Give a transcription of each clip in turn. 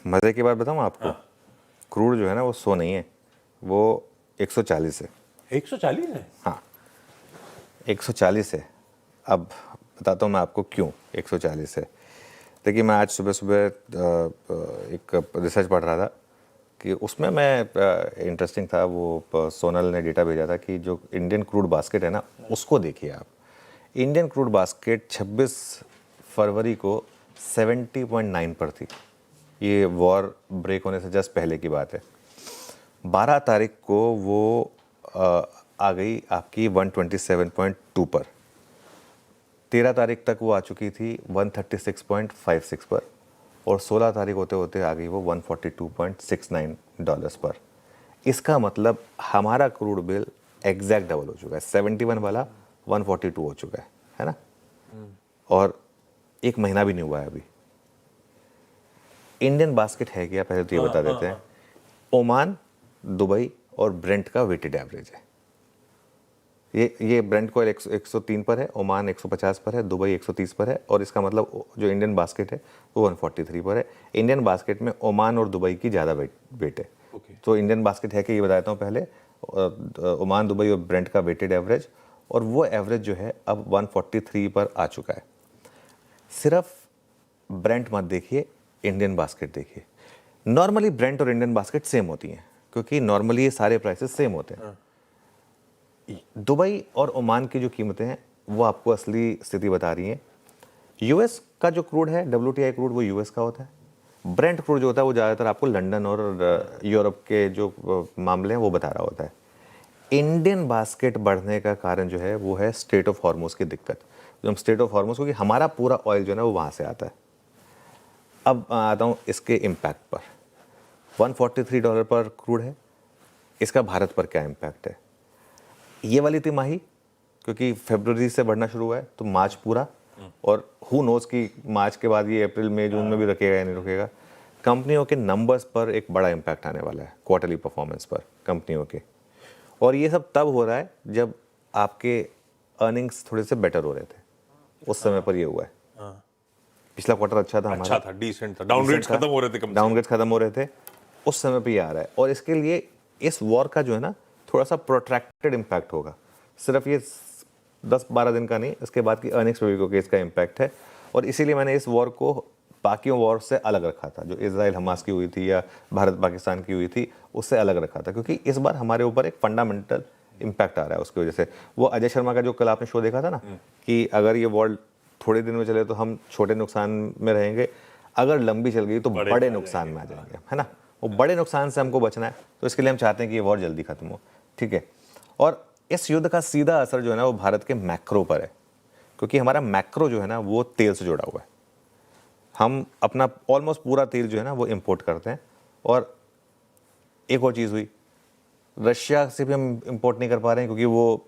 मज़े की बात बताऊँ आपको? हाँ। क्रूड जो है ना वो 100 नहीं है, वो 140 है। 140 है? हाँ, 140 है। अब बताता हूँ मैं आपको क्यों 140 है। देखिए, मैं आज सुबह-सुबह एक रिसर्च पढ़ रहा था कि उसमें मैं इंटरेस्टिंग था, वो सोनल ने डेटा भेजा था कि जो इंडियन क्रूड बास्केट है ना, उसको देखिए आप। इंडियन क्रूड बास्केट 26 फरवरी को 70.9 पर थी। ये वॉर ब्रेक होने से जस्ट पहले की बात है। 12 तारीख को वो आ गई आपकी 127.2 पर। 13 तारीख तक वो आ चुकी थी 136.56 पर, और 16 तारीख होते होते आ गई वो 142.69 डॉलर्स पर। इसका मतलब हमारा क्रूड बिल एग्जैक्ट डबल हो चुका है। 71 वाला 142 हो चुका है ना? और एक महीना भी नहीं हुआ है अभी। इंडियन बास्केट है क्या, पहले तो ये बता देते हैं। ओमान, दुबई और ब्रेंट का वेटेड एवरेज है। ये ब्रेंट को 103 पर है, ओमान 150 पर है, दुबई 130 पर है, और इसका मतलब जो इंडियन बास्केट है वो 143 पर है। इंडियन बास्केट में ओमान और दुबई की ज़्यादा वेट है। तो इंडियन बास्केट है कि ये बताता हूँ पहले। ओमान, दुबई और ब्रेंट का वेटेड एवरेज, और वो एवरेज जो है अब 143 पर आ चुका है। सिर्फ ब्रेंट मत देखिए, इंडियन बास्केट देखिए। नॉर्मली ब्रेंट और इंडियन बास्केट सेम होती हैं, क्योंकि नॉर्मली ये सारे प्राइसेस सेम होते हैं। दुबई और ओमान की जो कीमतें हैं वो आपको असली स्थिति बता रही हैं। यूएस का जो क्रूड है, WTI क्रूड, वो यूएस का होता है। ब्रेंट क्रूड जो होता है वो ज़्यादातर आपको लंदन और यूरोप के जो मामले हैं वो बता रहा होता है। इंडियन बास्केट बढ़ने का कारण जो है वो है स्ट्रेट ऑफ हॉर्मुज की दिक्कत। जो हम स्ट्रेट ऑफ हॉर्मुज, क्योंकि हमारा पूरा ऑयल जो है ना वो वहाँ से आता है। अब आता हूँ इसके इम्पैक्ट पर। 143 डॉलर पर क्रूड है, इसका भारत पर क्या इम्पैक्ट है? ये वाली तिमाही, क्योंकि फरवरी से बढ़ना शुरू हुआ है तो मार्च पूरा, और हु नोज कि मार्च के बाद ये अप्रैल मई जून में भी रखेगा या नहीं रखेगा। कंपनियों के नंबर्स पर एक बड़ा इम्पैक्ट आने वाला है, क्वार्टरली परफॉर्मेंस पर कंपनियों के। और ये सब तब हो रहा है जब आपके अर्निंग्स थोड़े से बेटर हो रहे थे, उस समय पर ये हुआ है। पिछला क्वार्टर अच्छा था हमारा, अच्छा था, डिसेंट था, डाउनग्रेड्स खत्म हो रहे थे, डाउनग्रेड्स खत्म हो रहे थे, उस समय पे ये आ रहा है। और इसके लिए इस वॉर का जो है ना थोड़ा सा प्रोट्रैक्टेड इम्पैक्ट होगा। सिर्फ ये 10-12 दिन का नहीं, इसके बाद की अर्निंग्स पे भी क्योंकि इसका इम्पैक्ट है। और इसीलिए मैंने इस वॉर को बाकी वॉर से अलग रखा था, जो इजराइल हमास की हुई थी या भारत पाकिस्तान की हुई थी, उससे अलग रखा था, क्योंकि इस बार हमारे ऊपर एक फंडामेंटल इम्पैक्ट आ रहा है उसकी वजह से। वो अजय शर्मा का जो कल आपने शो देखा था ना, कि अगर ये वॉर थोड़े दिन में चले तो हम छोटे नुकसान में रहेंगे, अगर लंबी चल गई तो बड़े नुकसान में आ जाएंगे, है ना? वो बड़े नुकसान से हमको बचना है, तो इसके लिए हम चाहते हैं कि ये वॉर जल्दी खत्म हो, ठीक है? और इस युद्ध का सीधा असर जो है ना वो भारत के मैक्रो पर है, क्योंकि हमारा मैक्रो जो है ना वो तेल से जुड़ा हुआ है। हम अपना ऑलमोस्ट पूरा तेल जो है ना वो इंपोर्ट करते हैं। और एक और चीज़ हुई, रशिया से भी हम इंपोर्ट नहीं कर पा रहे हैं, क्योंकि वो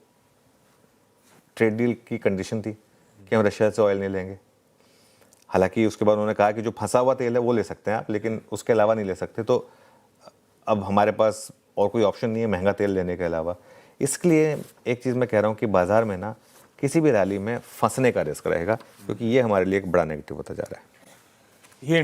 ट्रेड डील की कंडीशन थी कि हम रशिया से ऑयल नहीं लेंगे। हालांकि उसके बाद उन्होंने कहा कि जो फंसा हुआ तेल है वो ले सकते हैं आप, लेकिन उसके अलावा नहीं ले सकते। तो अब हमारे पास और कोई ऑप्शन नहीं है महंगा तेल लेने के अलावा। इसके लिए एक चीज़ मैं कह रहा हूँ कि बाज़ार में ना किसी भी रैली में फंसने का रिस्क रहेगा, क्योंकि ये हमारे लिए एक बड़ा नेगेटिव होता जा रहा है।